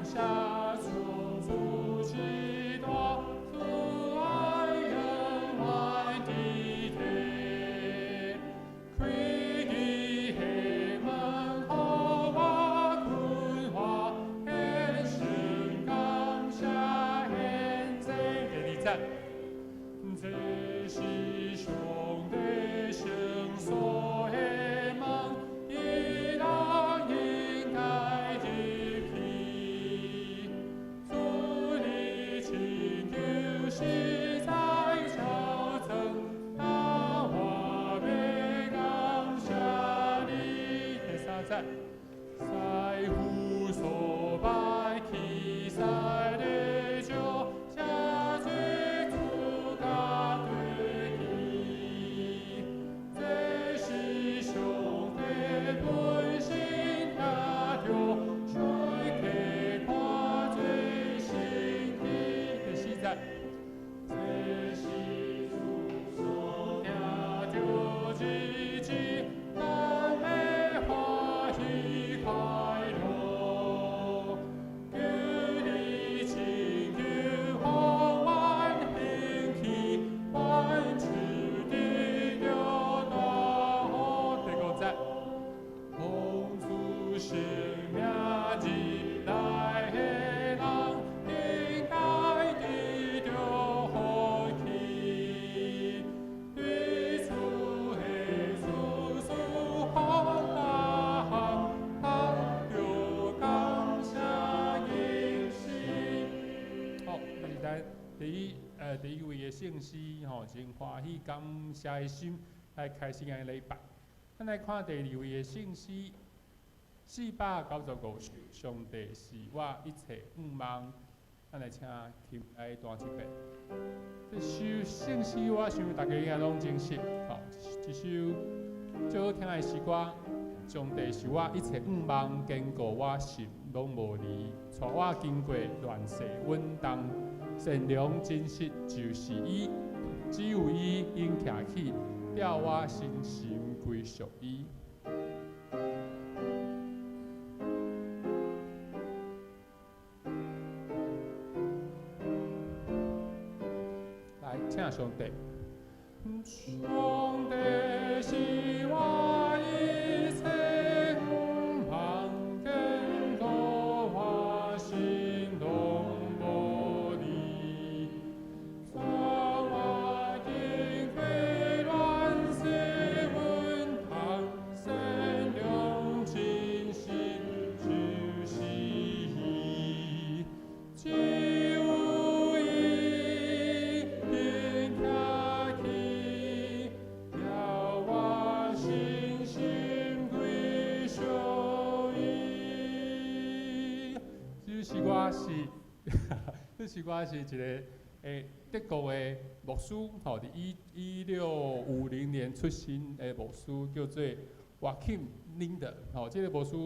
下处处其多，阻碍人外地铁。开的黑门后瓦困惑，天生刚下现在第二站。这是上帝圣所的梦，一人应该入去。主的请求实在孝诚，那我要感谢你。第三站，在乎所拜祈赛的酒。第一位的圣诗，真欢喜感谢的心来开始咱的礼拜。咱来看第二位的圣诗，495首，上帝是我一切愿望。咱来请琴来弹一遍。这首圣诗，我想大家应该拢认识，一首最好听的诗歌。上帝是我一切愿望，坚固我心，拢无离，带我经过乱世稳当。善良真实就是伊，只有伊应徛起，叫我身心归属伊。来，请上帝。上帝是我一切愿望，坚固我心拢无离。在我经过乱世稳当，善良真实就是伊。只有伊应徛起，叫我身心归属伊。这是我是一个德国的牧师，伫1650年出生的牧师，叫做 Joachim Linder。这个牧师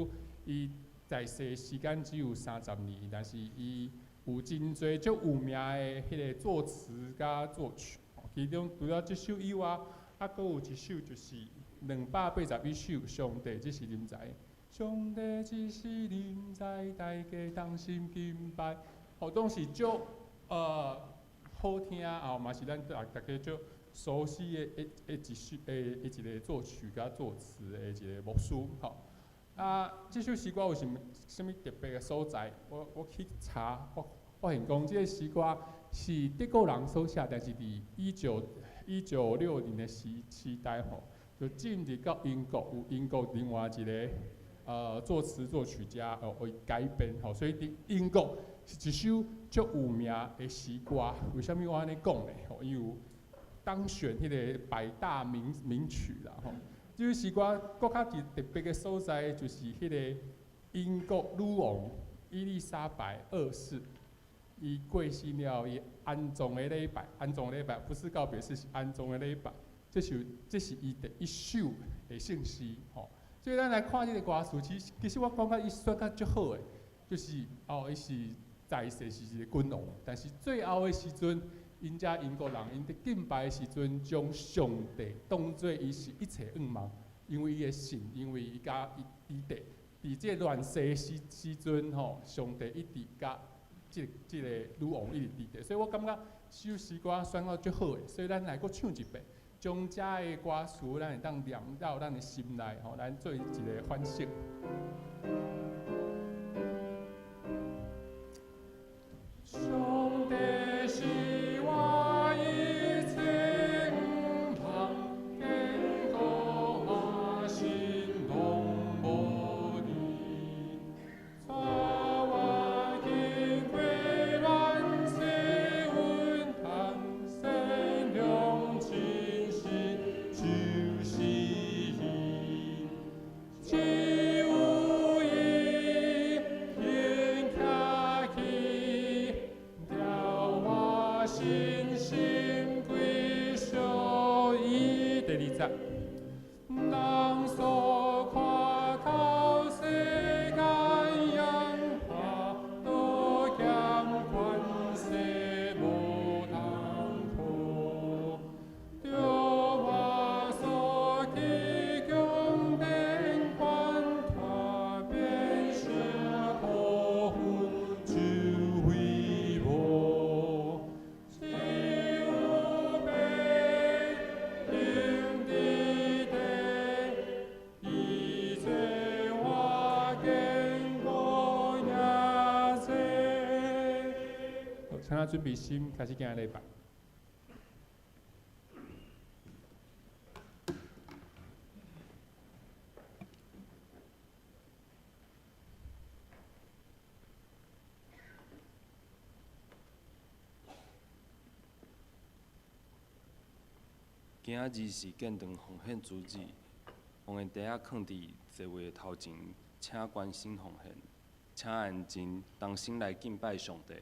伊在世时间只有30年，但是伊有真侪足有名的迄个作词甲作曲。其中除了这首以外，阁有一首就是281首《上帝只是临在》。上帝只是临在，大家当心敬拜。拢是足好听，嘛是咱大家足熟悉的一个作曲甲作词的一个牧师。这首诗歌有啥物特别的所在？我去查，发现讲这个诗歌是德国人所写，但是伫1960年的时代就进入到英国，有英国另外一个作词作曲家为改编，所以伫英国是一首足有名的诗歌。为什么我安尼讲呢？因为当选迄个百大名曲啦。这首诗歌搁较特别的所在，就是迄个英国女王伊丽莎白2世，伊过身了，伊安葬的礼拜，不是告别式，是安葬的礼拜。这是伊第一首的圣诗。所以咱来看这个歌词，其实我感觉伊选得足好诶，就是伊是在世是一个君王，但是最后的时阵，因遮英国人因伫敬拜的时阵，将上帝当作伊是一切愿望，因为伊的信，因为伊甲伊弟弟伫即个乱世时阵吼，上帝一直甲即个女王一直伫咧，所以我感觉首诗歌选到足好诶，所以咱来搁唱一遍，将遮个歌词咱会当念到咱诶心内吼，咱做一个反省。上帝是我一切旁，天空啊心拢无你，带我经过乱世温堂，善良真心就是伊。只有伊天脚起，调我心心归属伊。第二节，人所看透世间烟花，都嫌款世无通靠。着我所祈求电管，他变成可恨就为我。只有被定的地，伊做我坚固也做。好，请咱准备心，开始今日礼拜。今仔日是建堂奉献主日，王的地仔放伫座位头前，请关心奉献，请安静，同心来敬拜上帝。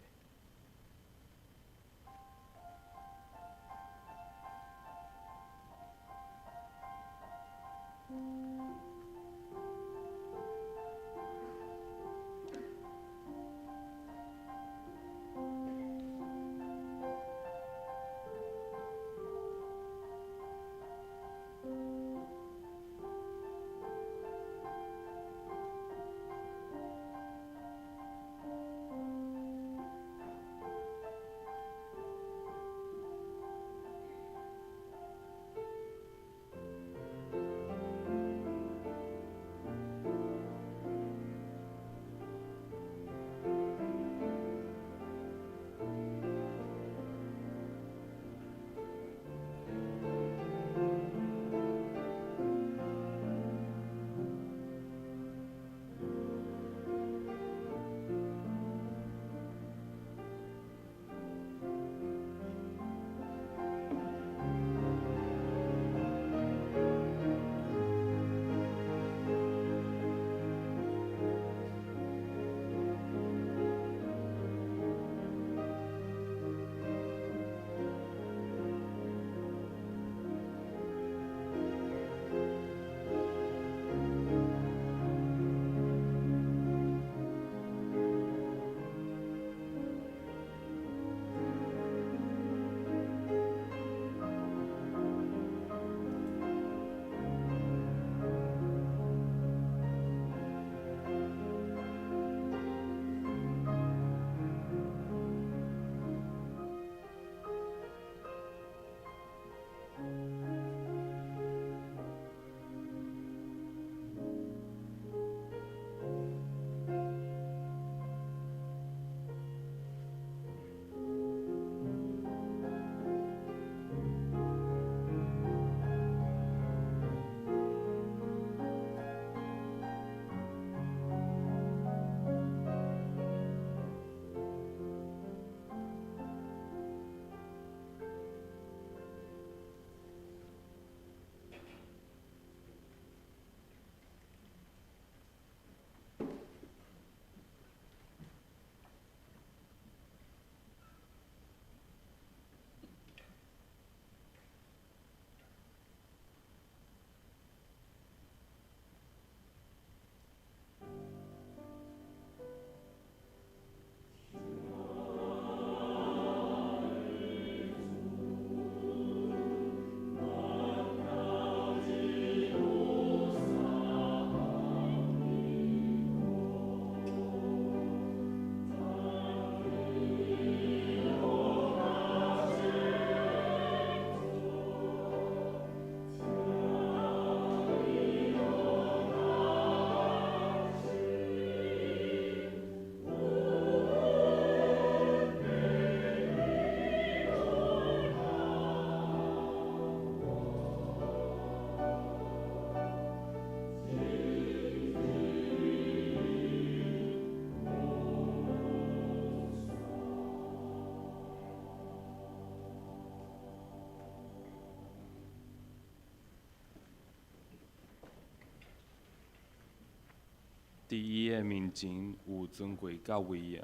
伫伊的面前有尊贵甲威严，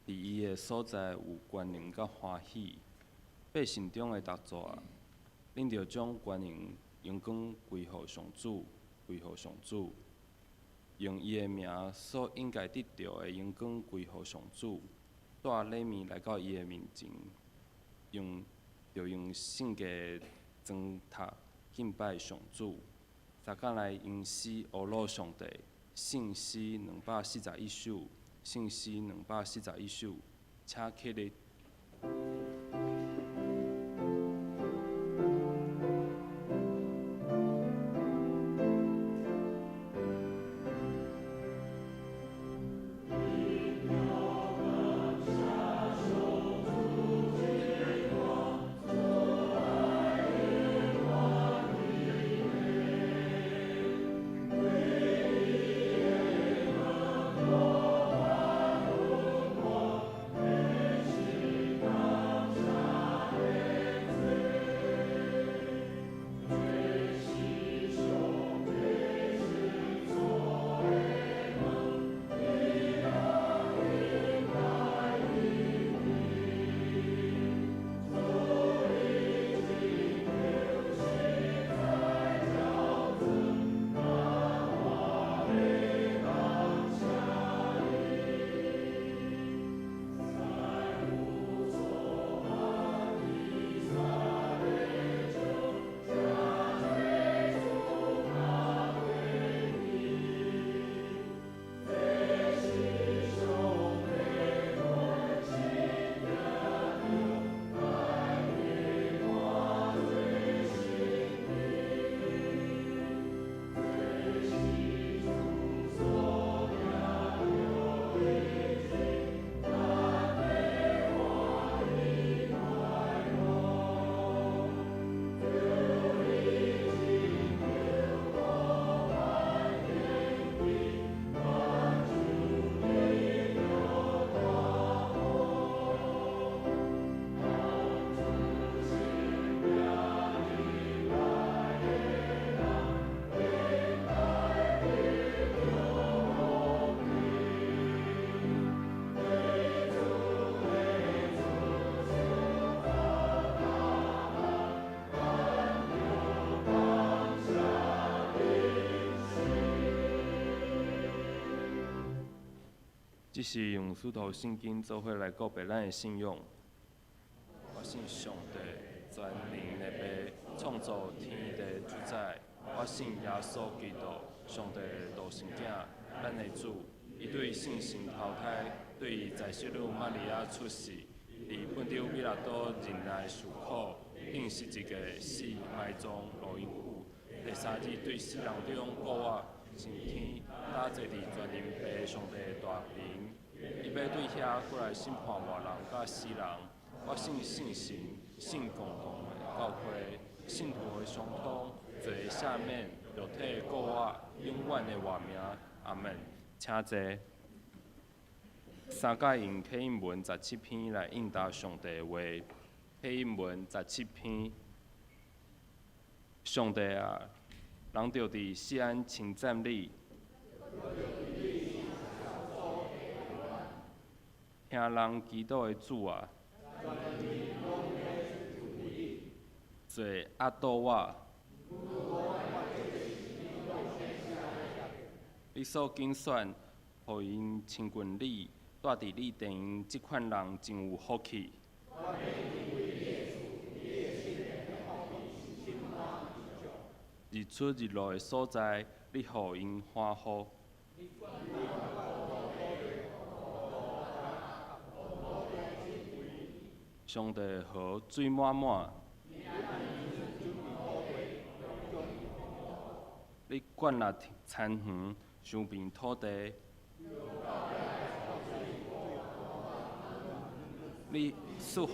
伫伊的所在有权能甲欢喜。百姓中的逐族啊，恁着将权能荣光归互上主，归互上主，用伊的名所应该得到的荣光归互上主。带礼物来到伊的面前，用圣洁的砖塔敬拜上主。三甲来吟诗学罗上帝，圣诗241首，圣诗241首，请起立。即是用使徒圣经做伙来告白咱的信仰。我信上帝，全能的爸，创造天地主宰。我信耶稣基督，上帝的独生囝，咱的主。伊对圣神投胎，对在世女玛利亚出世，伫本丢比拉多忍耐受苦，并十字架死埋葬落阴府。第三日对死人中复活升天，搭坐伫全能爸上帝的大屏。伊要对遐过来审判活人甲死人。我信圣神，信共同的教会，信徒的相通，罪赦免，肉体复活，永远的活命。阿门。请坐。三甲用启应文17篇来应答上帝的话。启应文17篇。上帝啊，人着伫西安称赞你。听人祈祷的主啊，罪压倒我。你所拣选，互因亲近你，住伫你殿院，即款人真有福气。日出日落的所在，你互因欢呼。上帝河水满满，你灌纳田园，修平土地。你赐予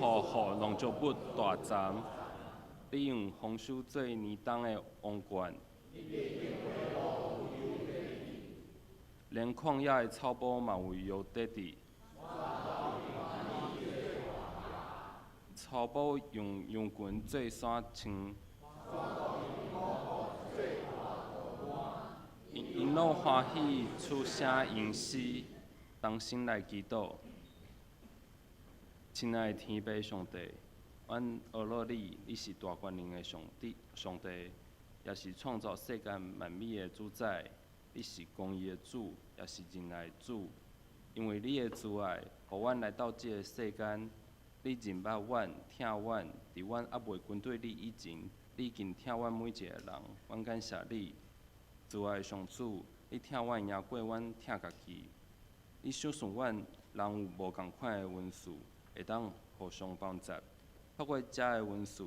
农作物大长，你用丰收做年冬的王冠，连旷野的草埔嘛有药得伫。草埔用羊群做衫穿，因心乐欢喜，出声吟诗，当心来祈祷。亲爱的天父上帝，阮阿罗你，你是大权能的上帝，也是创造世间万物的主宰。你是公义的主，也是仁爱的主。因为你的慈爱，互阮来到这个世间，你认捌阮、疼阮，伫阮还未跟对你以前，你已经疼阮每一个人。阮感谢你，慈爱的上主，你疼阮赢过阮疼家己。你相信阮人有无共款的温事，会当互相帮助。透过遮个温事，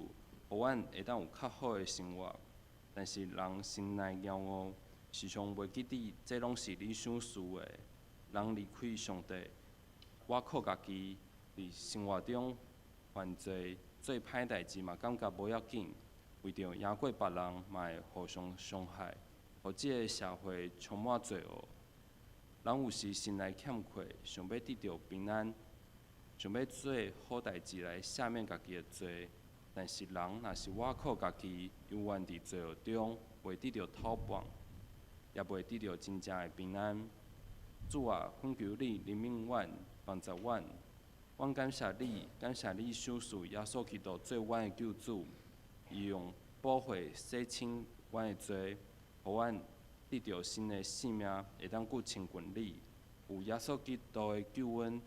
互阮会当有较好的生活。但是人心内骄傲，时常袂记得，这拢是你想事的。人离开上帝，我靠家己伫生活中犯罪做歹代志嘛，感觉无要紧。为着赢过别人，嘛会互相伤害，互即个社会充满罪恶。人有时心内欠缺，想要得到平安，想要做好代志来赦免家己的罪。但是人若是我靠家己，永远伫罪恶中，袂得到讨帮，也袂得到真正的平安。主啊，恳求你怜悯阮，帮助阮。阮感谢你，感谢你赏赐耶稣基督做阮的救主，伊用宝血洗清阮的罪，互阮得到新的性命，会当搁亲近你。有耶稣基督的救恩，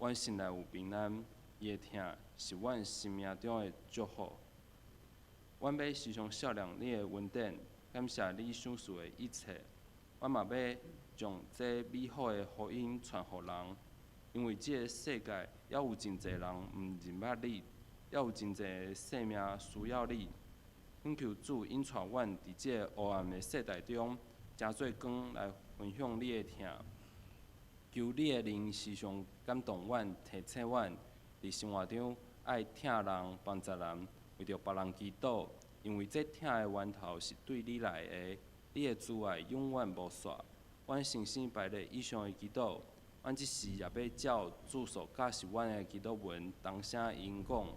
阮心内有平安。伊的疼是阮生命中的祝福。阮要时常笑量你的恩典，感谢你赏赐的一切。阮嘛要将这美好的福音传互人，因为这个世界还有真侪人毋认捌你，还有真侪生命需要你。恳求主引带阮伫这个黑暗的世代中，真做光来分享你的疼。求你的灵时常感动阮，提醒阮伫生活中爱疼人、帮助人，为着别人祈祷。因为这疼的源头是对你来的，你的慈爱永远无煞。阮诚心拜咧以上的祈祷，阮即时也要照主所教示阮的祈祷文，同声应讲。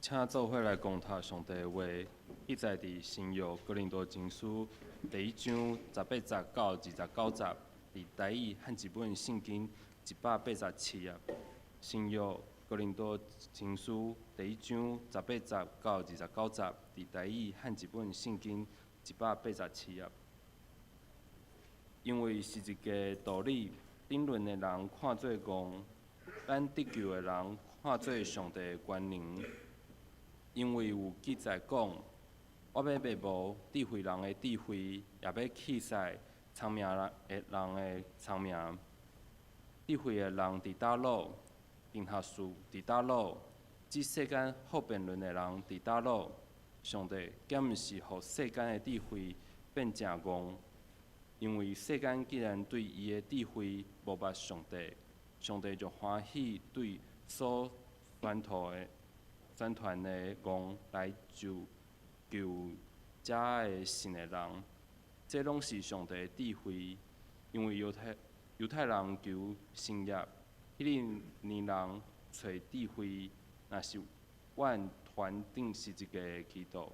请做伙来攻读上帝的话，记载伫新约哥林多前书第1章18节到29节，伫台语汉一本圣经187页。新约哥林多前书第1章18节到29节，伫台语汉一本圣经187页。因为是一个道理，顶论的人看做戆，咱得救的人看做上帝的权能。因为有记载讲，我要灭无智慧人的智慧，也要弃使聪明人的聪明。智慧的人伫倒落，定学术伫倒落，即世间好辩论的人伫倒落。上帝兼毋是互世间的智慧变正戆，因为世间既然对伊的智慧无捌上帝，上帝就欢喜对所宣传的戆来救遮的信的人。这拢是上帝的智慧，因为犹太人求新业，迄个年人找智慧，若是阮团顶是一个祈祷。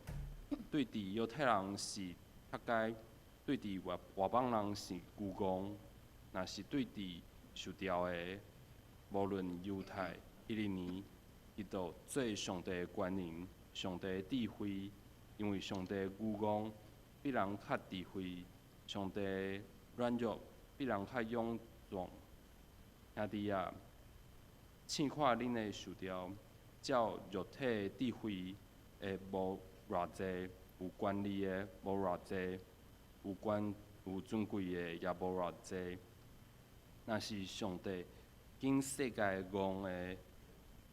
对伫犹太人是学解，对伫外邦人是愚戆。若是对伫受调的，无论犹太，迄个年，伊就做上帝的权能，上帝的智慧。因为上帝的愚戆比人较智慧，上帝的软弱比人较勇壮。兄弟啊，试看恁的受调，照肉体的智慧的无偌济，有权利的无偌济，有尊贵的也无偌济。若是上帝经世界的戆的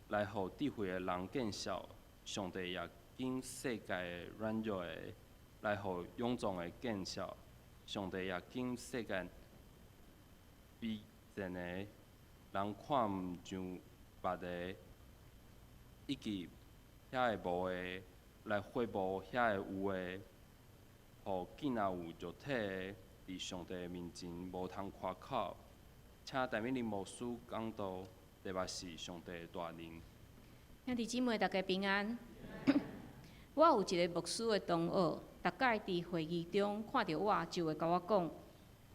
来互智慧的人见笑，上帝也经世界的软弱的来互勇壮的见笑，上帝也经世界卑贱的人看毋上别的，以及遐个无的来回报遐个有的，互既若有肉体的伫上帝面前无通夸口。请戴美玲牧师讲道，特别是上帝的大能。兄弟姊妹，大家平安。我有一个牧师的同学，逐摆伫会议中看到我，就会甲我讲，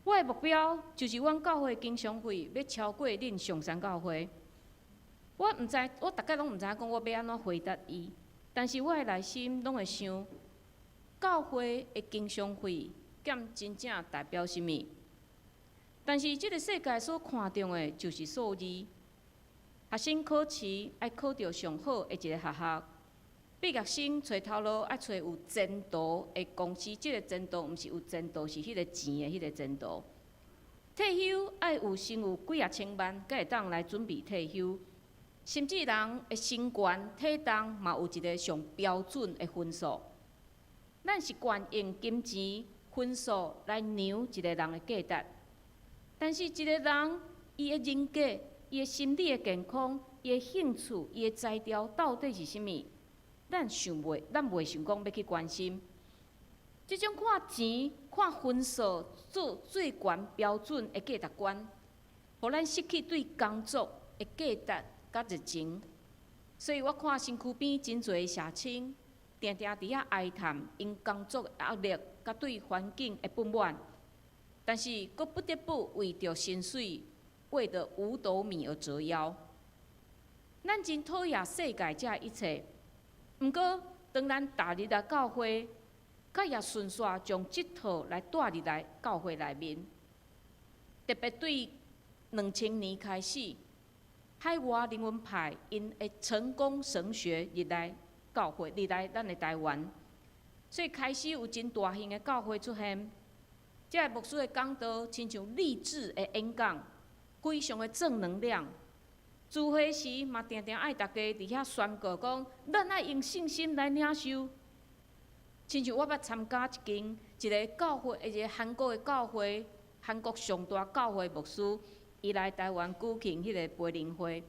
我的目标就是阮教会经常会要超过恁上山教会。我逐摆拢毋知影讲我要安怎回答伊，但是我的内心拢会想，教会的经常会兼真正代表啥物？但是即个世界所看重的就是数字。学生考试爱考到上好的一个学校，毕业生找头路爱找有前途的公司。即个前途毋是有前途，是迄个钱的迄个前途。退休爱有先有几啊千万，才会当来准备退休。甚至人的身悬体重嘛有一个上标准的分数。咱是惯用金钱分数来量一个人的价值。但是一个人，伊的人格、伊的心理的健康、伊的兴趣、伊的才调到底是啥物？咱袂想讲要去关心。即种看钱、看分数做最悬标准的价值观，互咱失去对工作的价值甲热情。所以我看身躯边真侪的社青，定定伫遐哀叹因工作的压力甲对环境的不满。但是，佫不得不为着薪水，为着五斗米而折腰。咱真讨厌世界这一切，毋过当咱踏入来教会，佮也顺续将即套来带入来教会内面。特别对2000年开始，海外灵恩派因会成功神学入来教会，入来咱的台湾，所以开始有真大型的教会出现。即个牧师的讲道，亲像励志的演讲，非常的正能量。聚会时嘛，定定爱大家伫遐宣告讲，咱爱用信心来领受。亲像我捌参加一个教会，一个韩国的教会，韩国上大教会牧师，伊来台湾举行迄个培灵会，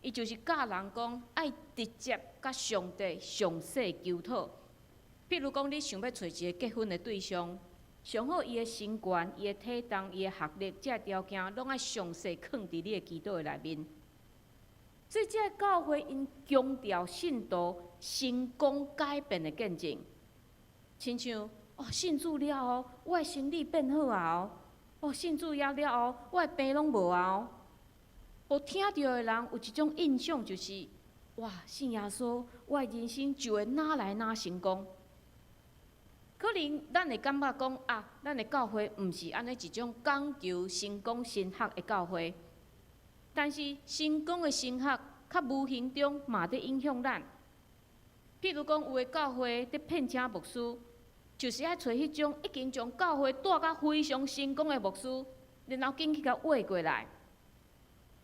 伊就是教人讲爱直接甲上帝详细求讨。譬如讲，你想要找一个结婚的对象。上好，伊的身悬、伊的体重、伊的学历，这条件拢爱详细藏伫你的祈祷的内面。所以，这个教会因强调信徒成功改变的见证，亲像信主了后，我的身体变好啊信主了后，我的病拢无啊互听到的人有一种印象，就是信耶稣，我的人生就会哪来哪成功。可能咱会感觉讲咱的教会毋是安尼一种讲求成功神学的教会，但是成功的神学较无形中嘛伫影响咱。譬如讲，有的教会伫聘请牧师，就是爱找迄种已经将教会带甲非常成功的牧师，然后紧去甲挖过来，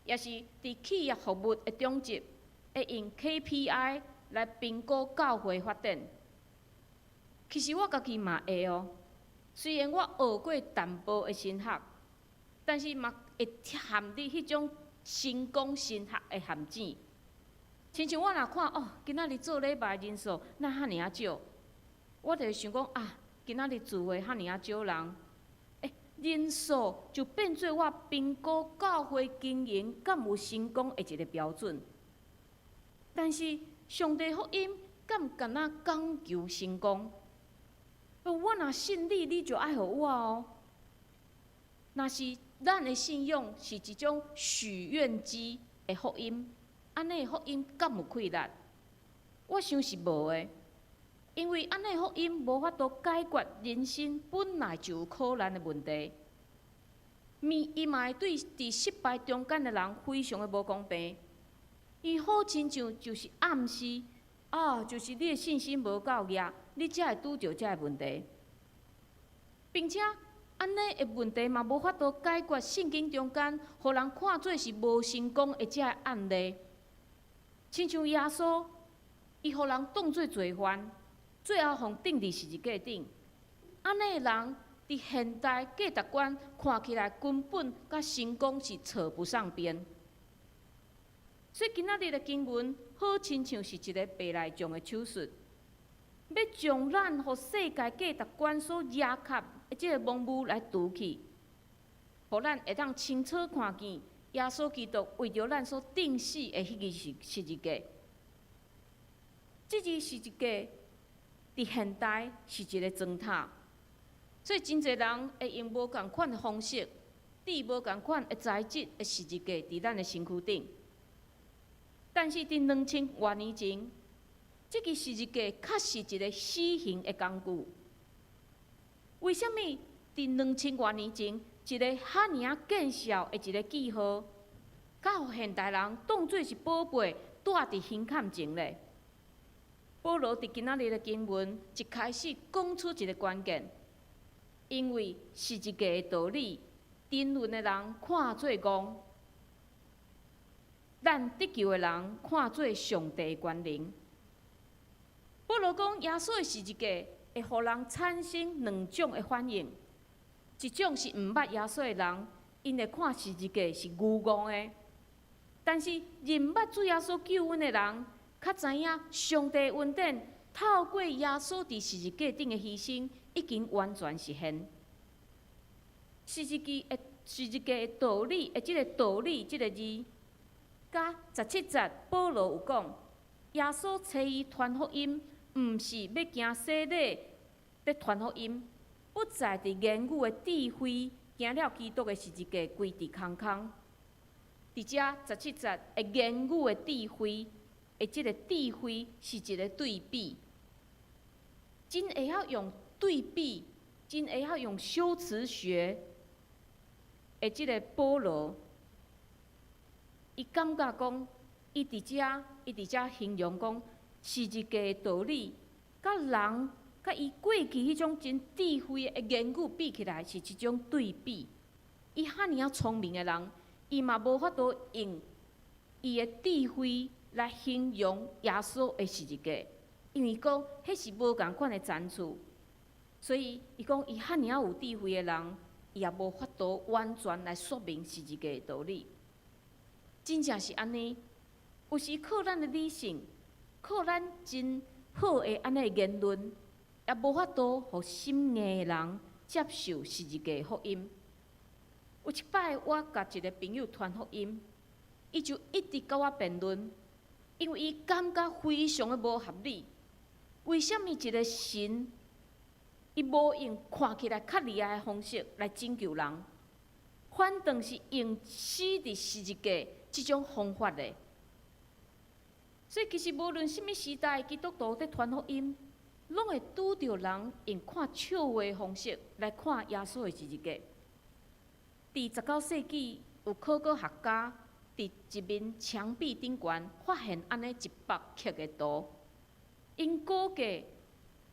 也是伫企业服务的中级，会用 KPI 来评估教会发展。其实我家己嘛会虽然我学过淡薄的神学，但是嘛会陷入迄种成功神学的陷阱。亲像我若看今仔日做礼拜的人数哪遐尔啊少，我就会想讲今仔日聚会遐尔啊少人，人数就变做我评估教会经营敢有成功的一个标准。但是上帝福音敢敢若讲求成功？我若信你，你就爱互我若是咱的信仰是一种许愿机的福音，安尼的福音敢有气力？我想是无的，因为安尼的福音无法度解决人生本来就有苦难的问题。伊嘛会对伫失败中间的人非常的无公平。伊好亲像就是暗示，就是你的信心无够硬，你才会拄着这个问题。并且安尼的问题嘛无法度解决圣经中间，互人看做是无成功的这个案例。亲像耶稣，伊互人当作罪犯，最后互钉伫十字架顶。安尼的人伫现代价值观看起来根本甲成功是扯不上边。所以今仔日的经文好亲像是一个白内障的手术，要将咱互世界价值观所压卡的这个盲雾来除去，互咱会当清楚看见耶稣基督为着咱所定死的迄个十字架。这个十字架伫现代是一个砖塔，所以真侪人会用无共款的方式，滴无共款的材质的十字架伫咱的身躯顶。但是伫2000多年前，这个十字架确实一个死刑的工具。为什么伫2000多年前，一个遐尔见效的一个记号，甲互现代人当作是宝贝，带伫胸坎前咧？保罗伫今仔日的经文一开始讲出一个关键，因为十字架的道理，沉沦的人看做戆。咱得救的人看做上帝关灵。保罗讲，耶稣的十字架会互人产生两种的反应，一种是毋捌耶稣的人，因会看十字架是愚戆的；但是认捌主耶稣救恩的人，较知影上帝恩典透过耶稣伫十字架顶的牺牲，已经完全实现。十字架的道理的这个道理这个字。甲17节，保罗有讲，耶稣找伊传福音，毋是要行洗礼咧传福音，不在伫言语的智慧，行了基督的十字架，跪伫空空。伫遮17节的言语的智慧，的即个智慧是一个对比，真会晓用对比，真会晓用修辞学的即个保罗。伊感觉讲，伊伫遮形容讲，十字架的道理，甲人甲伊过去迄种真智慧的言语比起来，是一种对比。伊遐尔啊聪明的人，伊嘛无法度用伊的智慧来形容耶稣的十字架，因为讲迄是无共款的层次。所以伊讲，伊遐尔啊有智慧的人，伊也无法度完全来说明十字架的道理。真正是安尼，有时靠咱的理性，靠咱真好的安尼言论，也无法度互心硬的人接受十字架的福音。有一摆，我甲一个朋友传福音，伊就一直甲我辩论，因为伊感觉非常的无合理。为什么一个神，伊无用看起来较厉害的方式来拯救人，反倒是用死伫十字架即种方法的？所以其实无论什么时代，基督徒在传福音，拢会拄着人用看笑话的方式来看耶稣的十字架。伫19世纪，有考古学家伫一面墙壁顶悬发现安尼一幅刻的图，因估计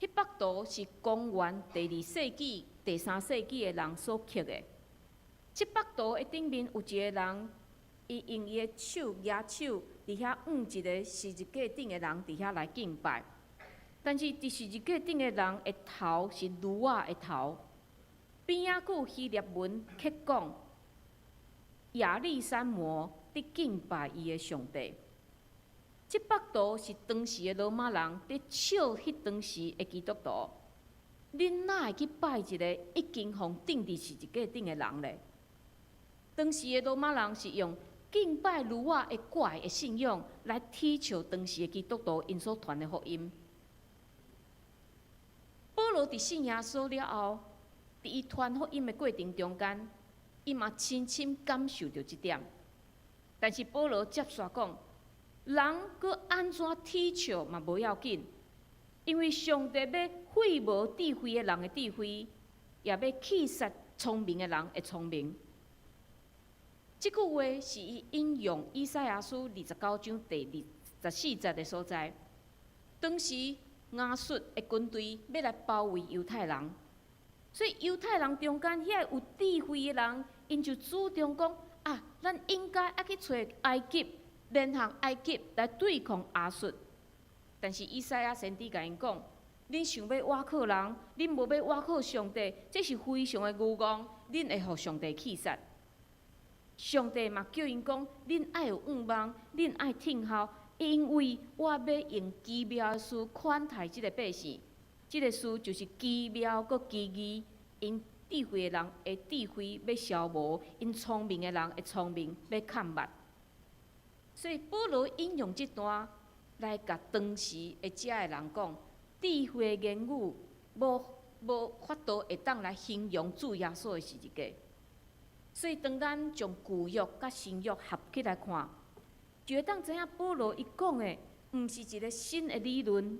迄幅图是公元第2世纪、第3世纪的人所刻的。即幅图的顶面有一个人，伊用伊的手举手伫遐一个十字架顶的人伫遐来敬拜。但是伫十字架顶的人的头是驴仔的头，边仔佫有希腊文刻讲亚历山摩伫敬拜伊的上帝。即幅图是当时的罗马人伫笑迄当时的基督徒，恁哪会去拜一个已经互钉伫十字架顶的人咧？当时的罗马人是用敬拜驴仔的怪的信仰来踢笑当时的基督徒因所传的福音。保罗伫信耶稣了后，伫伊传福音的过程中间，伊嘛深深感受到即点。但是保罗接续讲，人搁安怎踢笑嘛无要紧，因为上帝要废无智慧的人的智慧，也要气杀聪明的人的聪明。即句话是伊引用以赛亚书29章第14节的所在。当时亚述的军队要来包围犹太人，所以犹太人中间遐有智慧的人，因就主张讲啊，咱应该要去找埃及，联合埃及来对抗亚述。但是以赛亚先知甲因讲，恁想要倚靠人，恁无要倚靠上帝，这是非常的愚妄，恁会互上帝气杀。上帝嘛叫因讲，恁爱有仰望，恁爱听候，因为我要用奇妙的事款待即个百姓。即个事就是奇妙佮奇异，因智慧的人的智慧要消无，因聪明的人的聪明要看灭。所以保罗引用即段来甲当时的遮的人讲，智慧的言语无法度会当来形容主耶稣的十字架。所以，当咱将旧约甲新约合起来看，就会当知影保罗伊讲的，毋是一个新的理论，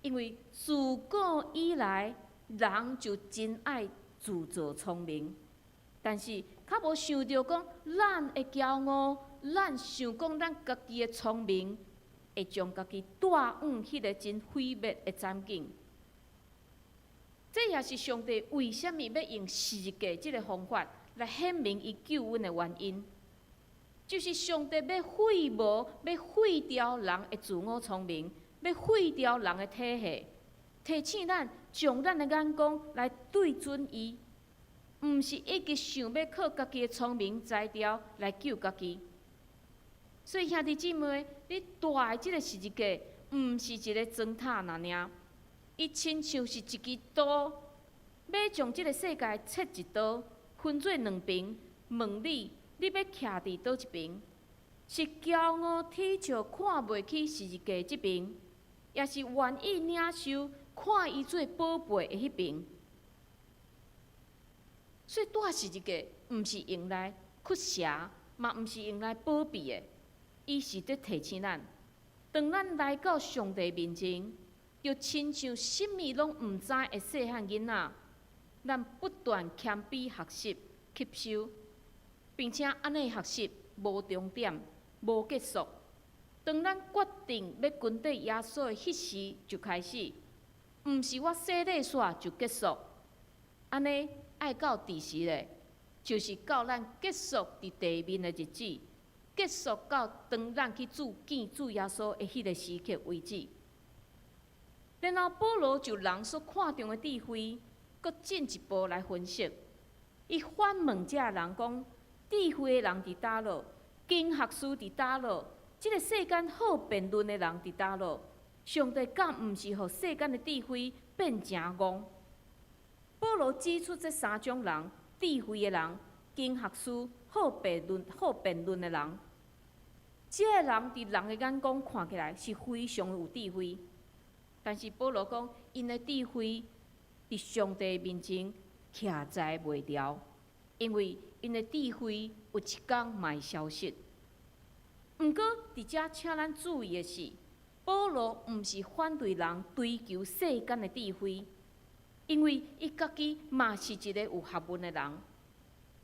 因为自古以来，人就真爱自作聪明，但是较无想到讲，咱会骄傲，咱想讲咱家己的聪明，会将家己带往迄个真毁灭的惨境。这也是上帝为什么要用十字架这个方法来显明伊救恩的原因，就是上帝要废无、要废掉人的自我聪明，要废掉人的体系，提醒咱将咱的眼光来对准伊，毋是一直想要靠家己的聪明才调来救家己。所以兄弟姊妹，你大的这个十字架，毋是一个砖塔那尔，伊亲像是一支刀，要将这个世界切一刀。分做两边，问你要徛伫倒一边？是骄傲踢笑看袂起十字架这边，也是愿意领受看伊做宝贝的迄边？所以带十字架，毋是用来驱邪，嘛毋是用来保庇的，伊是伫提醒咱，当咱来到上帝面前，就亲像什么拢毋知的细汉囡仔。咱不断谦卑学习、吸收，并且安尼学习无终点、无结束。当咱决定要跟对耶稣的迄时就开始，毋是我洗礼煞就结束。安尼爱到第时咧，就是到咱结束伫地面的日子，结束到当咱去见主耶稣的迄个时刻为止。然后保罗就人所看重的智慧。搁进一步来分析，伊反问遮人讲：智慧的人伫倒落？经学士伫倒落？即个世间好辩论的人伫倒落？上帝敢毋是互世间的智慧变诚戆？保罗指出这三种人：智慧的人、经学士、好辩论的人。这个人伫人的眼光看起来是非常有智慧，但是保罗讲，因的智慧伫上帝面前徛在袂牢，因为因的智慧有一天嘛会消失。毋过，伫遮请咱注意的是，保罗毋是反对人追求世间的智慧，因为伊家己嘛是一个有学问的人。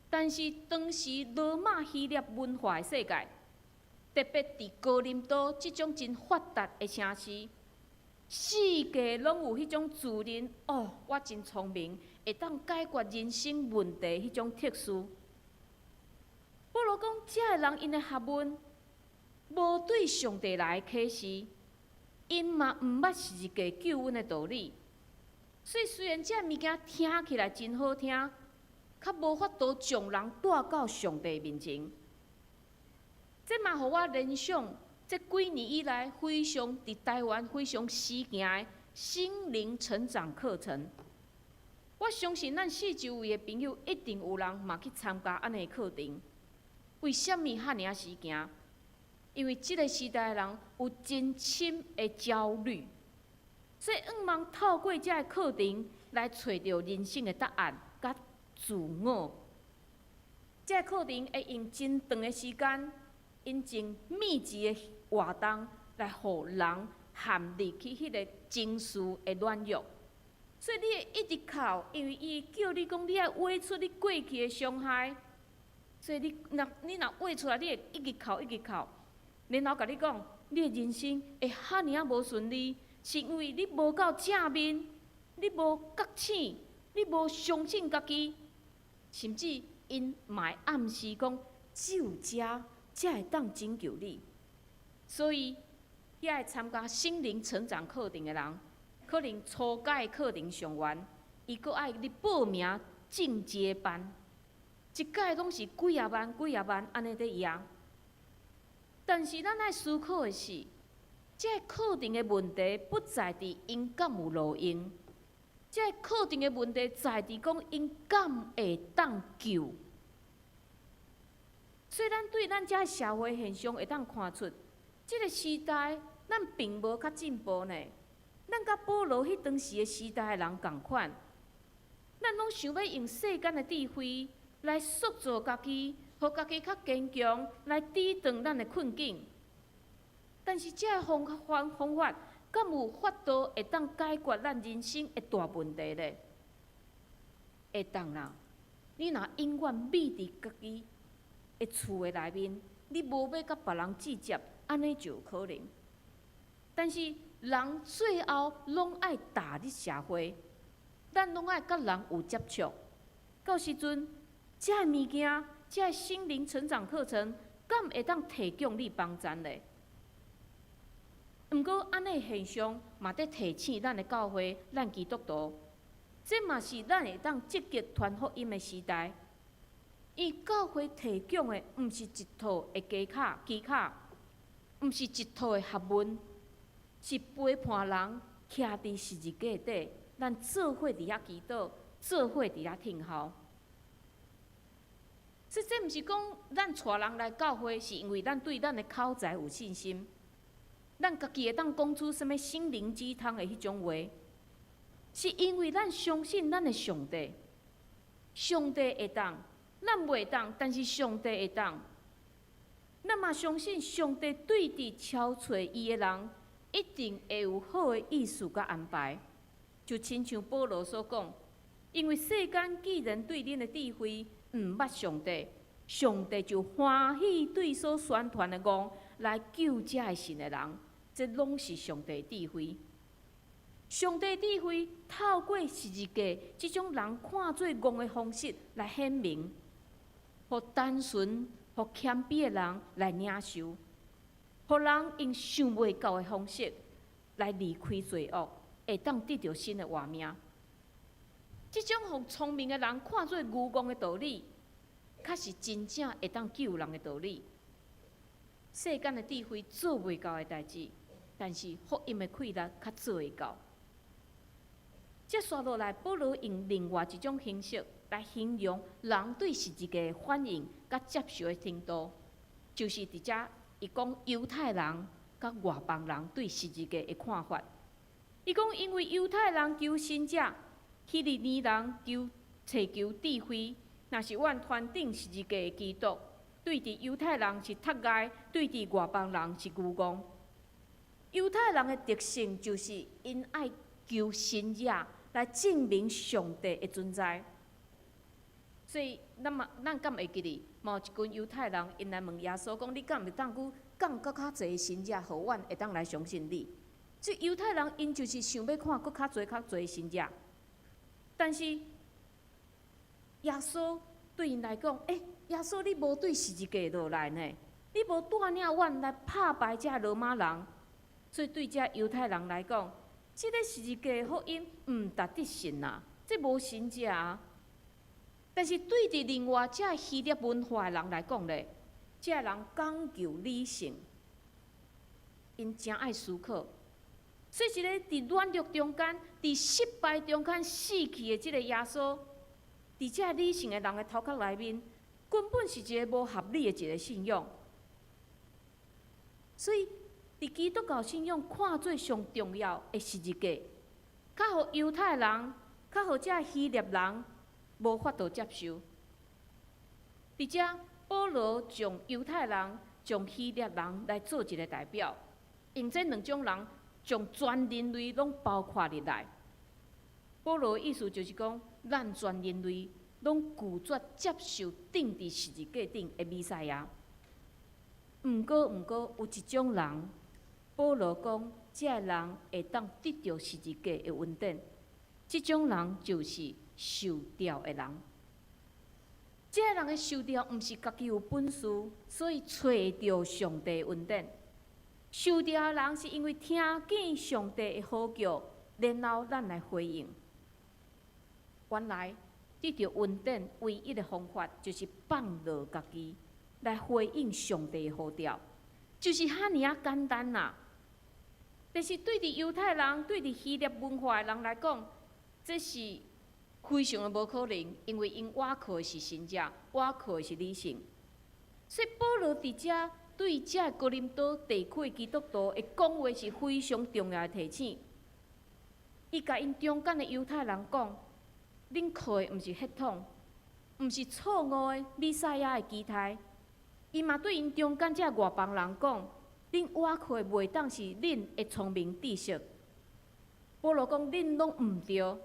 但是当时罗马希腊文化的世界，特别伫哥林多即种真发达的城市，世界拢有迄种自认我真聪明，会当解决人生问题迄种特殊。保罗讲，遮个人因的学问无对上帝来启示，因嘛毋捌是一个救恩的道理。所以虽然遮物件听起来真好听，较无法度将人带到上帝面前。这嘛，互我联想，这几年以来非常伫台湾非常时行的心灵成长课程。我相信咱四周围的朋友一定有人嘛去参加安尼的课程。为什么遐尔时行？因为即个时代的人有真深的焦虑，所以望透过这个课程来找到人生的答案，甲自我。这个课程会用真长的时间，因真密集的活动来互人陷入去迄个情绪的软弱。所以你会一直哭，因为伊叫你讲，你要画出你过去的伤害。所以你若画出来，你会一直哭，一直哭。然后甲你讲，你的人生会遐尔无顺利，是因为你无够正面，你无觉醒，你无相信家己，甚至因嘛会暗示讲，只有遮才会当拯救你。所以，遐会参加心灵成长课程的人，可能初阶课程上完，伊阁爱你报名进阶班，一届拢是几啊万、几啊万安尼在赢。但是咱爱思考的是，这课程的问题不在伫因敢有路用，这课程的问题在伫讲因敢会当救。所以，咱对咱遮社会现象会当看出，这个时代咱并无较进步呢。咱甲保罗迄当时的时代的人共款，咱拢想要用世间的智慧来塑造家己。互家己较坚强，来抵挡咱的困境。但是，这个方法，敢有法度会当解决咱人生的大问题呢？会当啦！你若永远秘伫家己的厝的内面，你无要甲别人计较，安尼就有可能。但是，人最后拢爱踏入社会，咱拢爱甲人有接触。到时阵，这物件。这个心灵成长课程，敢会当提供你帮助呢？毋过，安尼现象嘛得提醒咱的教会、咱基督徒，这嘛是咱会当积极传福音的时代。伊教会提供的，毋是一套的技巧，毋是一套的学问，是陪伴人徛伫十字架底，咱做伙伫遐祈祷，做伙伫遐听候。所以这毋是讲咱带人来教会，是因为咱对咱的口才有信心，咱家己会当讲出什么心灵鸡汤的迄种话，是因为咱相信咱的上帝，上帝会当，咱袂当，但是上帝会当。咱嘛相信上帝对伫超找伊的人，一定会有好的意思甲安排。就亲像保罗所讲，因为世间既然对恁的智慧，毋捌上帝，上帝就欢喜对所宣传的光来救遮的神的人，这拢是上帝智慧。上帝智慧透过十字架这种人看做戆的方式来显明，互单纯、互谦卑的人来领受，互人用想袂到的方式来离开罪恶，会当得到新的活命。这种互聪明的人看做愚妄的道理，确实真正会当救人的道理。世间的智慧做袂到的代志，但是福音的气力较做会到。接续落来，保罗用另外一种形式来形容人对十字架的反应甲接受的程度，就是伫遮伊讲犹太人甲外邦人对十字架的看法。伊讲，因为犹太人求神者，希利尼人找求智慧。若是阮传顶十字架的基督，对伫犹太人是脱碍，对伫外邦人是愚公。犹太人的特性就是因爱求神者来证明上帝的存在。所以，咱敢会记哩？某一群犹太人，因来问耶稣讲：你敢袂当去讲搁较侪神者，互阮会当来相信你？所以犹太人因就是想要看搁较侪神者，但是耶稣对因来讲，耶稣你无对十字架落来呢，你无带领阮来拍败这罗马人，所以对这犹太人来讲，这个十字架的福音毋值得信啊，这无神者啊。但是对伫另外这希腊文化的人来讲咧，这人讲究理性，因真爱思考。所以，一个伫软弱中间、伫失败中间死去的即个耶稣，伫这理性的人的头壳内面，根本是一个无合理的一个信仰。所以，伫基督教信仰看做上重要的十字架，较互犹太人、较互这希腊人无法度接受。伫这，保罗将犹太人、将希腊人来做一个代表，用这两种人。将全人类拢包括入来。保罗的意思就是讲，咱全人类拢拒绝接受钉伫十字架顶的弥赛亚。毋过，有一种人，保罗讲，这人会当得到十字架的恩典。这种人就是受调的人。这人的受调，毋是家己有本事，所以找到上帝的恩典。受调的人是因为听见上帝的呼叫，然后咱来回应。原来得到恩典唯一的方法，就是放落家己来回应上帝的呼召，就是遐尔啊简单啦。但是对伫犹太人、对伫希腊文化的人来讲，这是非常的无可能，因为因倚靠的是神者，倚靠的是理性。所以保罗伫遮。对这哥林多地区基督徒的讲话是非常重要的提醒。伊甲因中间的犹太人讲：，恁靠的毋是血统，毋是错误的弥赛亚的期待。伊嘛对因中间这外邦人讲：，恁倚靠的袂当是恁的聪明知识。保罗讲：，恁拢毋对，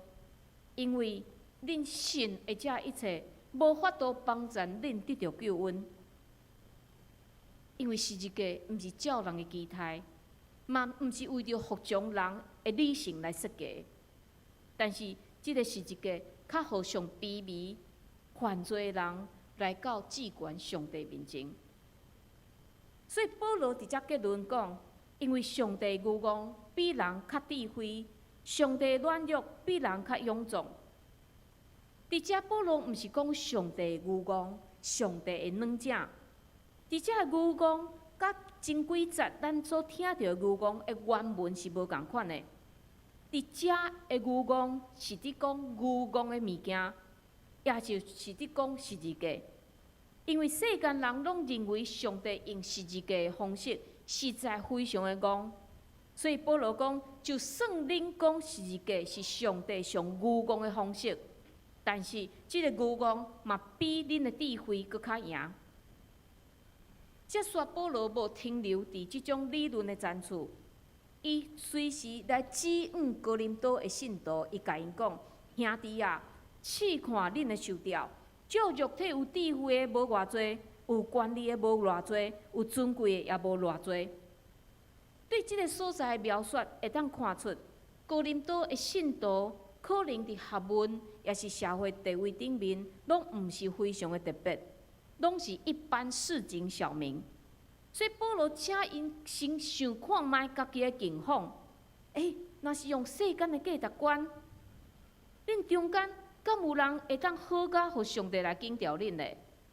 因为恁信的这一切无法度帮助恁得到救恩。因为十字架毋是照人的期待，嘛毋是为着服从人的理性来设计。但是，这个十字架较互上卑微、犯罪的人来到至高上帝面前。所以保罗伫遮结论讲：，因为上帝愚妄比人较智慧，上帝软弱比人较勇壮。伫遮保罗毋是讲上帝愚妄，上帝的软者。伫遮愚妄，甲前几节咱所听到的愚妄的原文是无共款的。伫遮的愚妄是伫讲愚妄的物件，也就是伫讲十字架。因为世间人拢认为上帝用十字架的方式实在非常的戆，所以保罗讲，就算恁讲十字架是上帝上愚妄的方式，但是这个愚妄嘛比恁的智慧搁较赢。这说保罗无停留伫即种理论的层次，伊随时来指引哥林多的信徒，伊甲因讲：兄弟啊，试看恁的受调，照肉体有智慧的无偌济，有权力的无偌济，有尊贵的也无偌济。对即个所在的描述，会当看出哥林多的信徒可能伫学问也是社会地位顶面，拢毋是非常的特别。拢是一般市井小民，所以保罗请因先想看卖家己的境况。若是用世间的价值观，恁中间敢有人会当好甲互上帝来敬调恁呢？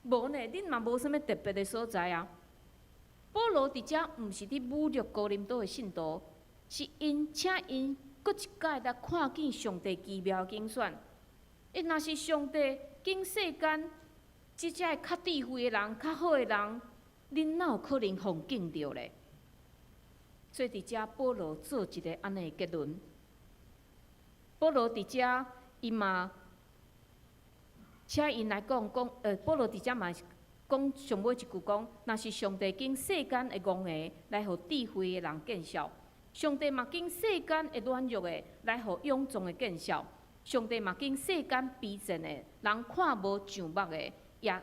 无呢，恁嘛无啥物特别的所在啊。保罗伫遮毋是伫侮辱哥林多的信徒，是请因搁一届来看见上帝奇妙的精选。若是上帝经世间。即只较智慧的人、较好的人，恁哪有可能互敬着咧？所以伫遮保罗做一个安尼的结论。保罗伫遮伊嘛，请因来讲，保罗伫遮嘛讲上尾一句讲，若是上帝经世间的戆个来互智慧的人见笑，上帝嘛经世间的软弱的来互勇壮的见笑，上帝嘛经世间卑贱的人看无上目的，也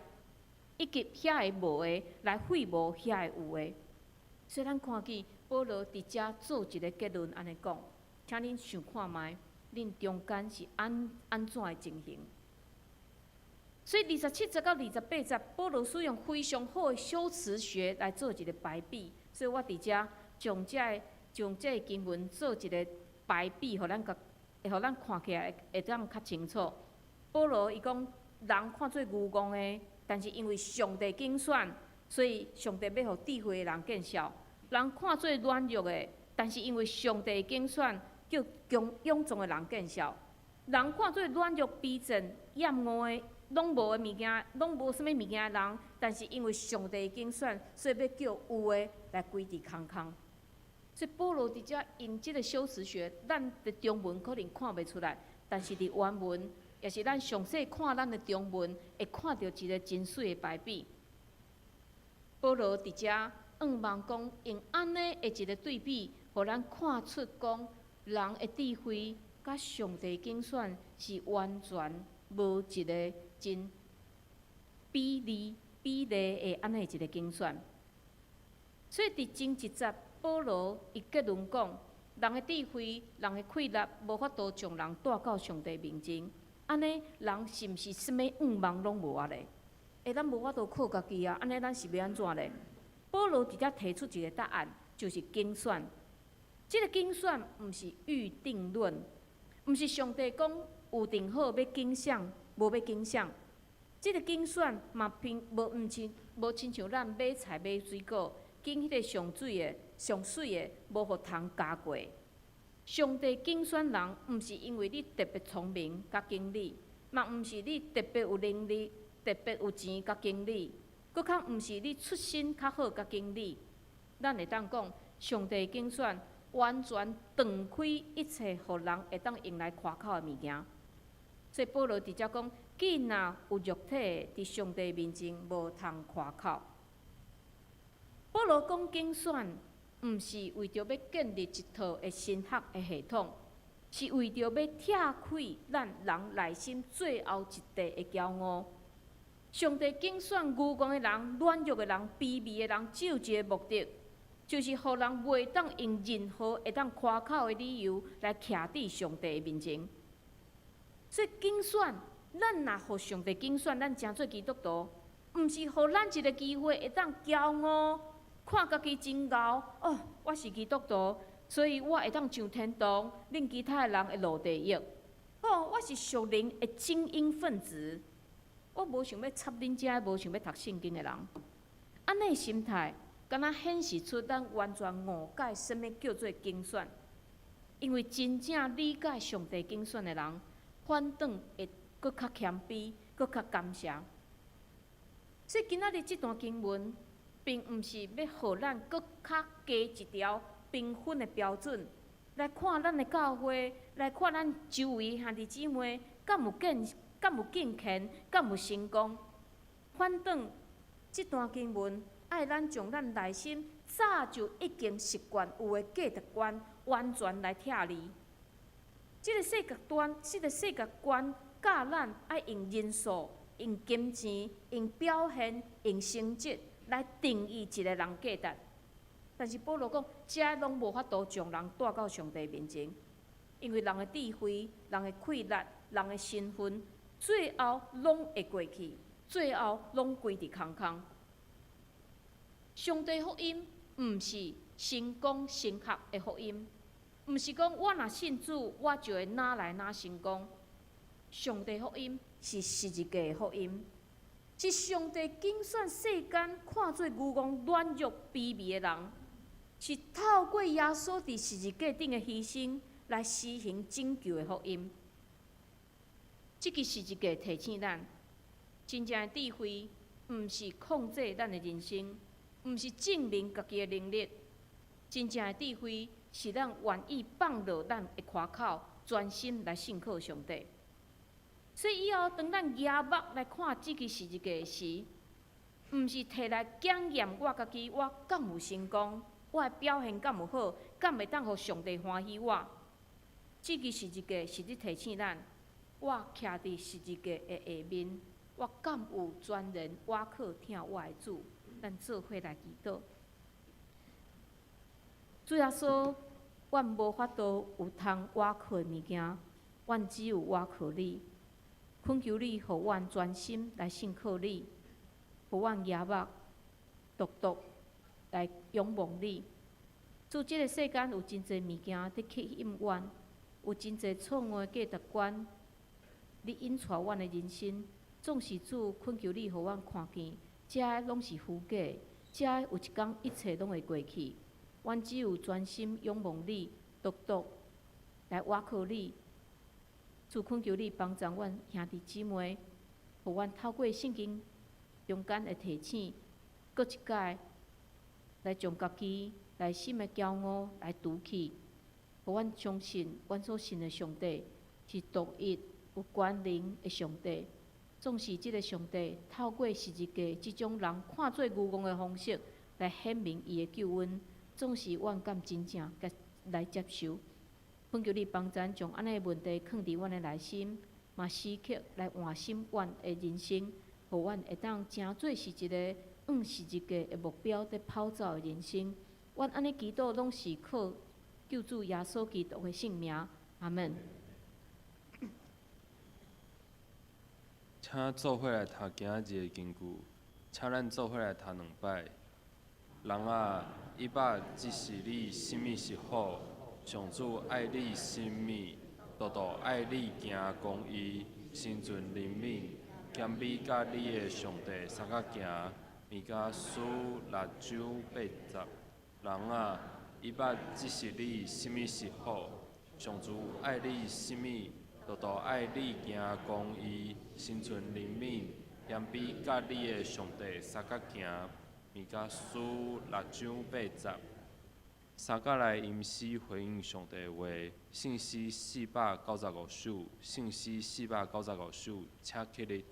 以及遐个无的来废无遐个有的。所以咱看见保罗伫遮做一个结论，安尼讲，请恁想看觅，恁中间是安怎的情形？所以27节到28节，保罗使用非常好的修辞学来做一个排比。所以我伫遮将这个经文做一个排比，互咱看起来会当较清楚。保罗伊讲，人看做愚戆的，但是因为上帝拣选，所以上帝要互智慧的人见笑；人看做软弱的，但是因为上帝拣选，叫勇壮的人见笑；人看做软弱、卑贱、厌恶的。拢无的物件，拢无啥物物件的人，但是因为上帝拣选，所以要叫有的来归伫空空。所以保罗伫遮用即个修辞学，咱的中文可能看袂出来，但是伫原文，也是咱详细看咱的中文，会看到一个真水的排比。保罗伫遮仰望讲，用安尼的一个对比，互咱看出讲，人的智慧甲上帝拣选是完全无一个真比例的安尼一个精选，所以伫前一节，保罗伊结论讲，人的智慧、人的气力，无法度将人带到上帝面前。安尼人是毋是啥物愿望拢无啊咧？咱无法度靠家己啊，安尼咱是要安怎咧？保罗伫遮提出一个答案，就是精选。即个精选毋是预定论，毋是上帝讲有定好要景象。无要景象，即个拣选嘛无亲像咱买菜买水果，拣迄个上水的，无互通加过。上帝拣选人，毋是因为你特别聪明甲经理，嘛毋是你特别有能力、特别有钱甲经理，搁较毋是你出身较好甲经理。咱会当讲，上帝拣选完全断开一切，互人会当用来夸口的物件。所以保罗伫遮讲，既然有肉体伫上帝面前无通夸口。保罗讲拣选，毋是为着要建立一套的神学的系统，是为着要拆开咱人内心最后一块的骄傲。上帝拣选愚戆的人、软弱的人、卑微的人，只有一个目的，就是互人袂当用任何会当夸口的理由来徛伫上帝的面前。所以拣选，咱若互上帝拣选，咱诚做基督徒，毋是互咱一个机会会当骄傲，看家己真牛哦，我是基督徒，所以我会当上天堂，恁其他的人会落地狱。哦，我是属灵的精英分子，我无想要插恁遮无想要读圣经的人。安尼心态，敢若显示出咱完全误解什么叫做拣选，因为真正理解上帝拣选的人。反倒会搁较谦卑，搁较感谢。所以今仔日这段经文，并毋是要互咱搁较加一条评分的标准，来看咱的教会，来看咱周围兄弟姊妹，敢有敬虔，敢有成功。反倒这段经文，爱咱将咱内心早就已经习惯有的价值观，完全来拆离。这个世界观教咱爱用人数、用金钱、用表现、用成绩来定义一个人价值。但是保罗讲，这拢无法度将人带到上帝面前，因为人的智慧、人的气力、人的身份，最后拢会过去，最后拢归伫空空。上帝福音毋是成功升学的福音。毋是讲我若信主，我就会哪来哪成功。上帝福音是十字架的福音，是上帝拣选世间看做愚戆、软弱、卑微的人，是透过耶稣伫十字架顶的牺牲来施行拯救的福音。这个十字架提醒咱，真正的智慧毋是控制咱的人生，毋是证明家己的能力，真正的智慧是咱愿意放落咱的夸口，专心来信靠上帝。所以以后当咱举目来看即个是一个时，毋是摕来检验我家己我敢有成功，我的表现敢有好，敢会当互上帝欢喜我。即个是一个是咧提醒咱，我徛伫是一个的下面，我敢有专人倚靠听我的主。咱做伙来祈祷。主耶稣，阮无法度有通倚靠物件，阮只有倚靠你。恳求你，互阮专心来信靠你，互阮举目独独来仰望你。主，即个世间有真侪物件伫吸引阮，有真侪错误的价值观，你引带阮的人生。总是主，恳求你，互阮看见，遮拢是虚假，遮有一天一切拢会过去。阮只有专心仰望你，独独来倚靠你。主，恳求你帮助阮兄弟姊妹，互阮透过圣经勇敢的提醒，搁一摆来将家己内心的骄傲来除去，互阮相信阮所信的上帝是独一有权能的上帝。总是即个上帝透过是一个即种人看做愚妄的方式来显明伊的救恩，总是阮敢真正来接受。恳求你帮助咱将安尼的问题放伫阮的内心，嘛时刻来换心阮的人生，互阮会当真做是一个是一个的目标在跑走的人生。阮安尼祈祷拢是靠救主耶稣基督的圣名，阿门。请做伙来读今仔日的经句，请咱做伙来读2摆。人啊，100即是你甚物是好，上主爱你甚物，独独爱你行公义，心存怜悯，谦卑甲你的上帝相甲行，米甲书6章80。人啊，100即是你甚物是好，上主爱你甚物，独独爱你行公义，心存怜悯，谦卑甲你的上帝相甲行，米甲书6章80。三甲来吟诗回应上帝的话，圣诗495首，圣诗495首，请起立。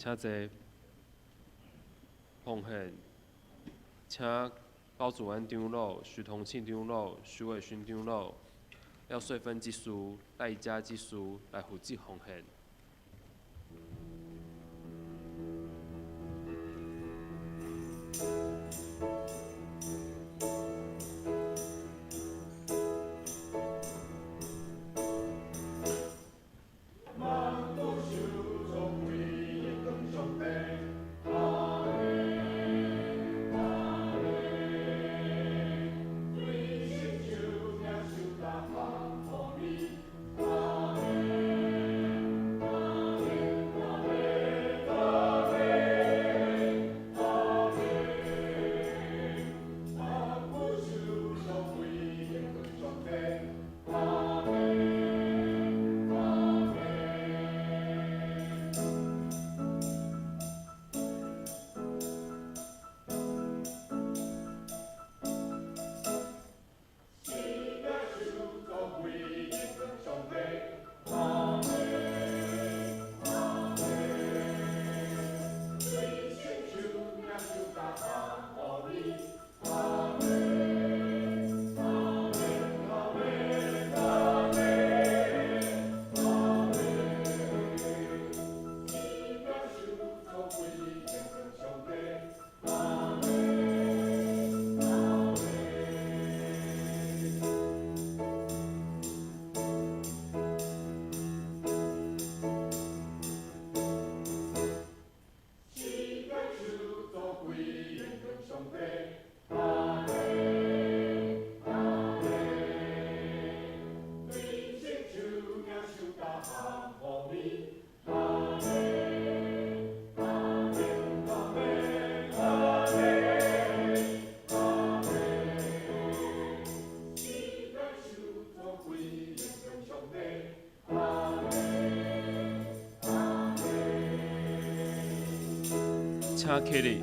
请坐。奉献，请高主任长老、徐同庆长老、徐伟勋长老、廖穗芬技师、戴家技师来负责奉献。请起立。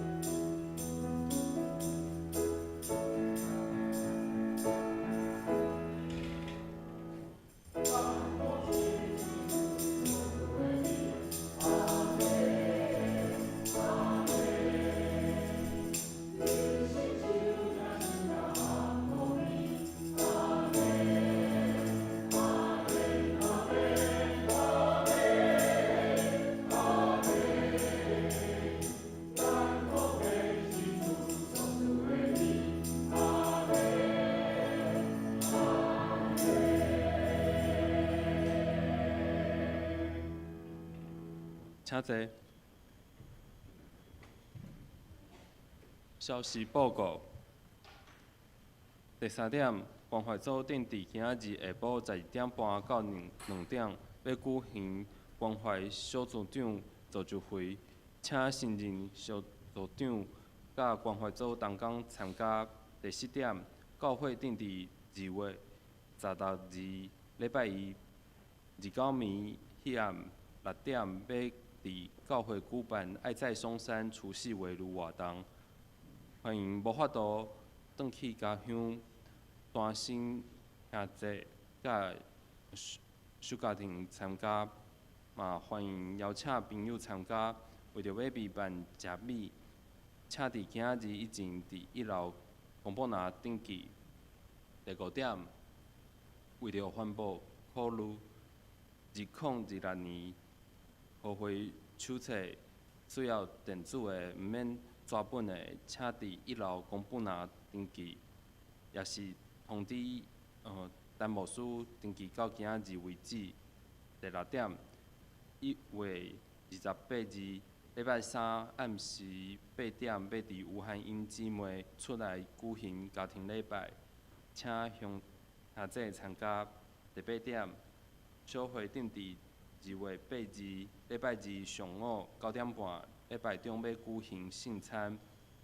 请坐。消息报告：第3点，关怀组定伫今仔日下晡11点半到2点要举行关怀小组长造就会，请新任小组长甲关怀组同工参加。第4点，教会定伫2月16日礼拜一29暝迄暗6点要伫教会举办爱在松山除夕围炉活动，欢迎无法度转去家乡单身兄弟甲小家庭参加，嘛欢迎邀请朋友参加。为着要备办食米，请伫今仔日以前伫1楼公布栏登记。第5点，为着环保考虑，2026年互惠手册需要电子的，毋免纸本的，请伫1楼公布栏登记，也是通知陈牧师登记到今仔日为止。第6点，1月28日礼拜3暗时8点，要伫有限因姊妹出来举行家庭礼拜，请兄弟参加。第8点，小会定伫2月8日礼拜2上午9点半，礼拜中要举行圣餐，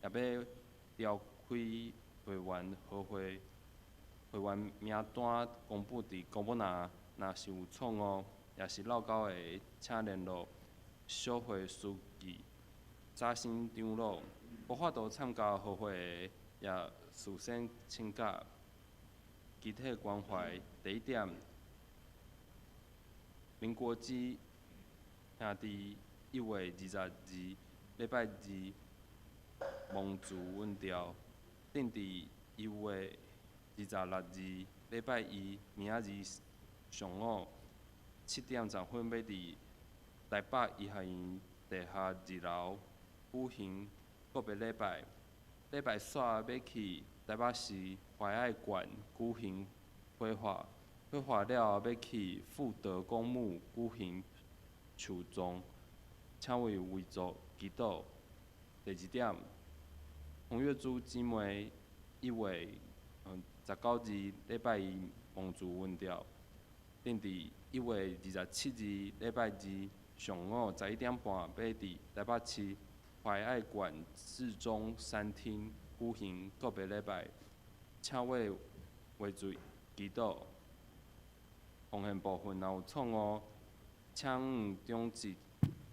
也要召开会员和会名单公布伫公布栏，若是有错误，也是漏交的，请联络小会书记查新长老。无法度参加和会的，也事先请假。集体关怀第1点，民国基兄弟1月22礼拜2蒙主阮调，定伫1月26礼拜1明仔日上午7:30要伫台北医学院地下2楼举行告别礼拜。礼拜煞要去台北市怀爱馆举行火化，火化了后要去富德公墓举行树葬，请为族祈祷。第2点，洪月珠姊妹1月19日礼拜1蒙主阮调，定伫1月27日礼拜2上午11:30要伫台北市怀爱馆至中山厅举行告别礼拜，请为族祈祷。奉献部分若有错误，请中级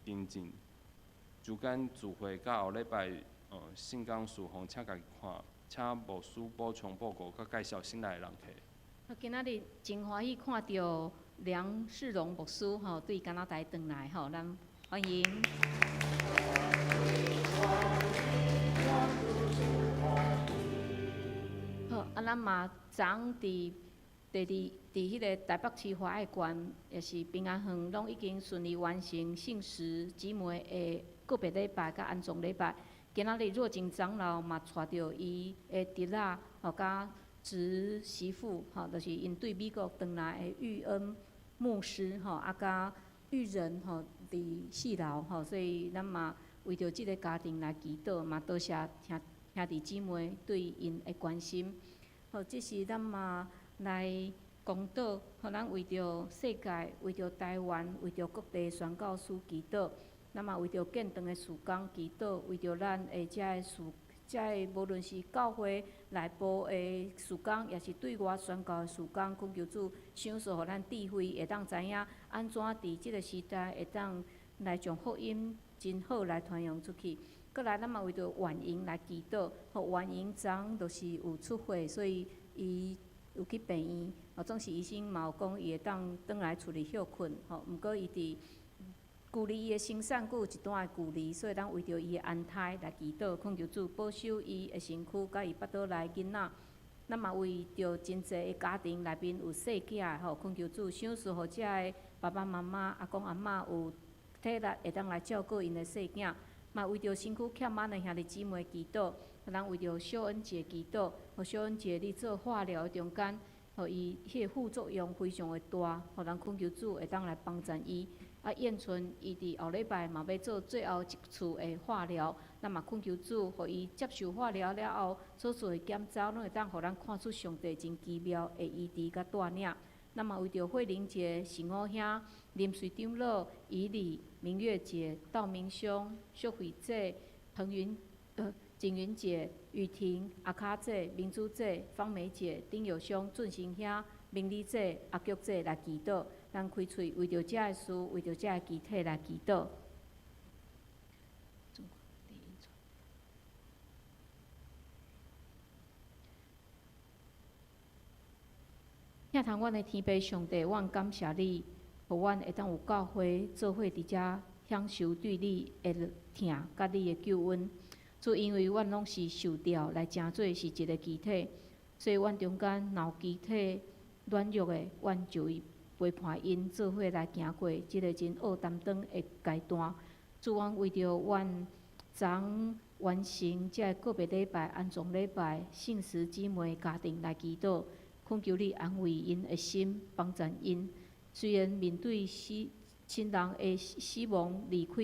更正。主间聚会甲后礼拜信讲事项，请家己看，请牧师补充报告甲介绍新来的人客。今仔日真欢喜看到梁世荣牧师对加拿大回来咱欢迎。好，咱嘛昨伫迄个台北市华爱馆，也是平安园，拢已经顺利完成信实姊妹的告别礼拜甲安葬礼拜。今仔日若真长老嘛带着伊的侄仔甲侄媳妇就是因对美国回来的玉恩牧师甲玉仁伫4楼所以咱嘛为着即个家庭来祈祷，嘛多谢兄弟姊妹对因的关心。即是咱嘛来公祷，咱为着世界、为着台湾、为着各地宣教师祈祷，咱嘛为着建堂的事工祈祷，为着咱的无论是教会内部的事工，也是对外宣教的事工，恳求主赏赐互咱智慧，会当知影安怎伫即个时代会当来将福音真好来传扬出去。过来，咱嘛为着婉莹来祈祷。婉莹昨就是有出血，所以伊有去病院。总是医生嘛有讲伊会当转来厝里休困。毋过伊伫距离伊的生产阁有一段的距离，所以咱为着伊的安胎来祈祷，恳求主保守伊的身躯，甲伊腹肚内囡仔。咱嘛为着真侪的家庭内面有细囝恳求主赏赐互遮个爸爸妈妈、阿公阿嬷有体力会当来照顾因的细囝。嘛为着身躯欠满的兄弟姊妹祈祷，咱为着小恩姐祈祷，互小恩姐伫做化疗的中间，互伊迄个副作用非常的大，互咱恳求主会当来帮助伊。燕春伊伫后礼拜嘛要做最后一次的化疗，咱嘛恳求主，互伊接受化疗了后所做的检查，拢会当互咱看出上帝真奇妙的医治甲带领。咱嘛为着慧玲姐、陈五兄、林水长老、以礼、明月姐、道明兄、淑慧姐、景云姐、雨婷、阿卡姐、明珠姐、方梅姐、丁友兄、俊成兄、明理姐、阿菊姐来祈祷。咱开喙为着遮个事，为着遮个集体来祈祷。听从阮的天父上帝，阮感谢你，互阮会当有教会做伙伫遮享受对你的疼，甲你的救恩。主，因为阮拢是受调来成做是一个集体，所以阮中间若有集体软弱的，阮就会陪伴因做伙来行过即个真恶担当的阶段。主，阮为着阮昨完成遮个告别礼拜、安葬礼拜、信实姊妹家庭来祈祷。恳求你安慰因的心，帮助因。虽然面对亲人的死亡离开，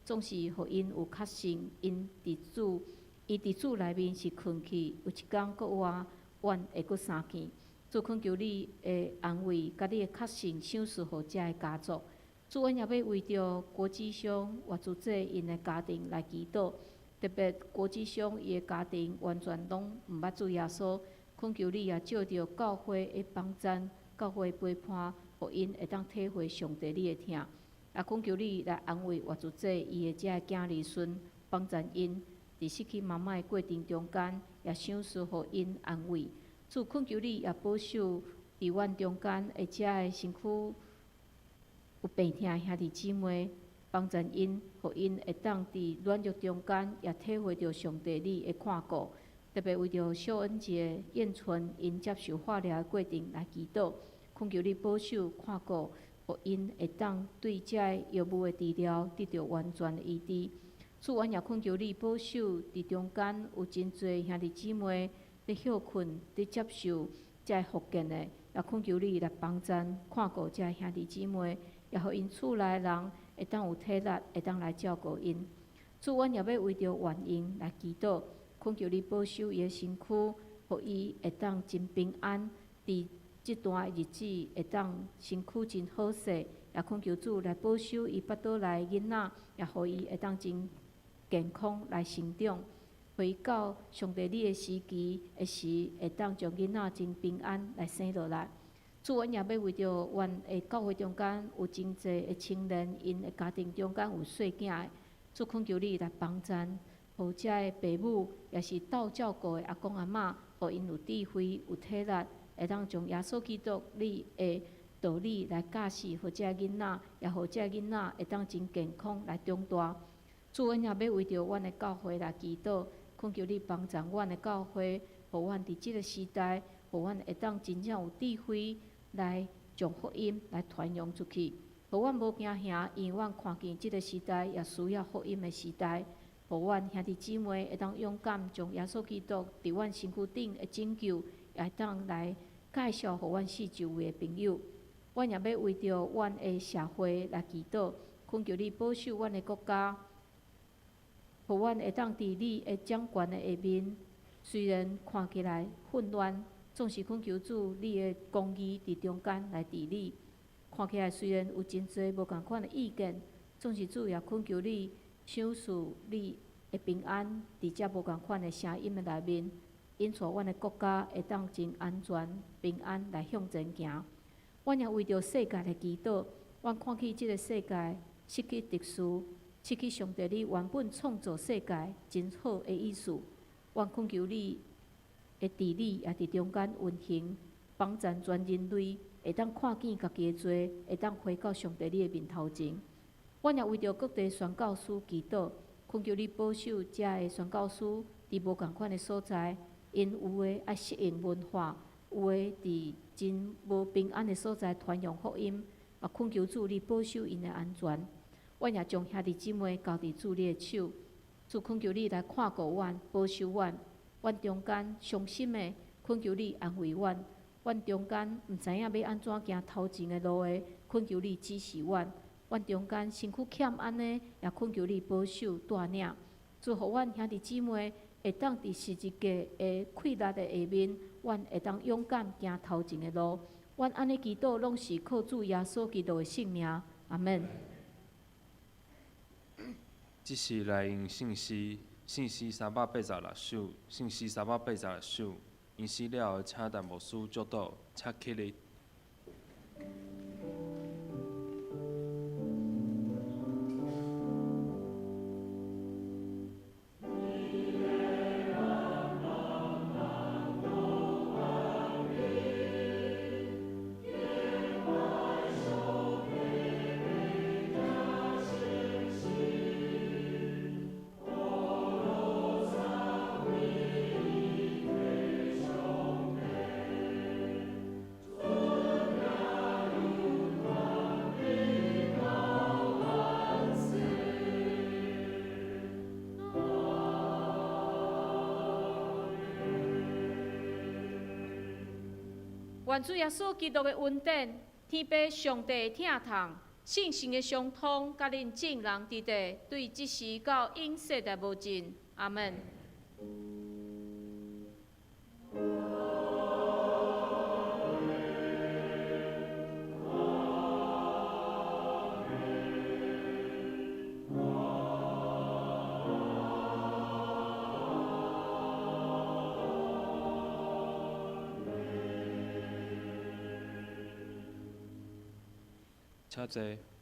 总是互因有确信，因伫主内面是困去，有一天搁活，阮会搁相见。主，恳求你的安慰，甲你的确信，赏赐互遮个家族。主，阮也要为着国际上活主者因的家庭来祈祷，特别国际上伊的家庭完全拢毋捌主耶稣。恳求你也照着教会的帮衬、教会的陪伴，互因会当体会上帝你的疼。也恳求你来安慰活主者伊的遮个囝儿孙，帮助因伫失去妈妈的过程中间，也赏赐互因安慰。主，恳求你也保守伫阮中间的遮个身躯有病痛兄弟姊妹，帮助因，互因会当伫软弱中间，也体会到上帝你的看顾。特别为着小恩节宴存因接受化疗的过程来祈祷，恳求你保守看顾，互因会当对遮药物的治疗得到完全的医治。主，阮也恳求你保守伫中间有真侪兄弟姊妹伫休困、伫接受遮复健的，也恳求你来帮助看顾遮兄弟姊妹，也互因厝内人会当有体力，会当来照顾因。主，阮也要为着原因来祈祷。恳求你保守伊的身躯，互伊会当真平安，伫即段日子会当身躯真好势，也恳求主来保守伊腹肚内囡仔，也互伊会当真健康来成长，互伊到上帝你的时期的时，会当将囡仔真平安来生落来。主，阮也要为着阮的教会中间有真侪的青年，因的家庭中间有细囝的，主恳求你来帮助。互遮的父母也是斗照顾的阿公阿嬷，互因有智慧、有体力，会当将耶稣基督你的道理来教示互遮囡仔，也互遮囡仔会当真健康来长大。主，阮也要为着阮的教会来祈祷，恳求你帮助阮的教会，互阮伫即个时代，互阮会当真正有智慧来将福音来传扬出去，互阮无惊吓，因为阮看见即个时代也需要福音的时代。互阮兄弟姊妹会当勇敢将耶稣基督伫阮身躯顶的拯救，也会当来介绍互阮四周围的朋友。阮也要为着阮的社会来祈祷，恳求你保守阮的国家，互阮会当伫你的掌权的下面。虽然看起来混乱，总是恳求主你的公义伫中间来治理。看起来虽然有真侪无共款的意见，总是主也恳求你。享受你的平安，伫遮无共款的声音的内面，因带阮的国家会当真安全、平安来向前行。阮也为着世界来祈祷，阮看起即个世界失去特殊，失去上帝你原本创造世界真好的意思。阮恳求你的治理也伫中间运行，帮助全人类会当看见家己的罪，会当回到上帝你的面头前。阮也为着各地宣教师祈祷，恳求你保守遮的宣教师伫无共款的所在，因有诶爱适应文化，有诶伫真无平安的所在传扬福音，也恳求主你保守因的安全。阮也将兄弟姊妹交伫主你的手，主恳求你来看顾阮，保守阮。阮中间伤心的，恳求你安慰阮；阮中间毋知影要安怎行头前的路的，恳求你指示阮。阮中间身躯欠安的，也恳求你保守带领，祝福阮兄弟姊妹会当伫十字架的溃力的下面，阮会当勇敢行头前的路。阮安尼祈祷，拢是靠主耶稣基督的圣名，阿门。即是来用信息386首，信息386首，因死了的请但牧师祝祷，请起立。愿主耶稣基督的恩典、天父上帝的疼痛、圣神的相通，甲恁众人伫地，对即时到永世的无尽。阿门。请坐。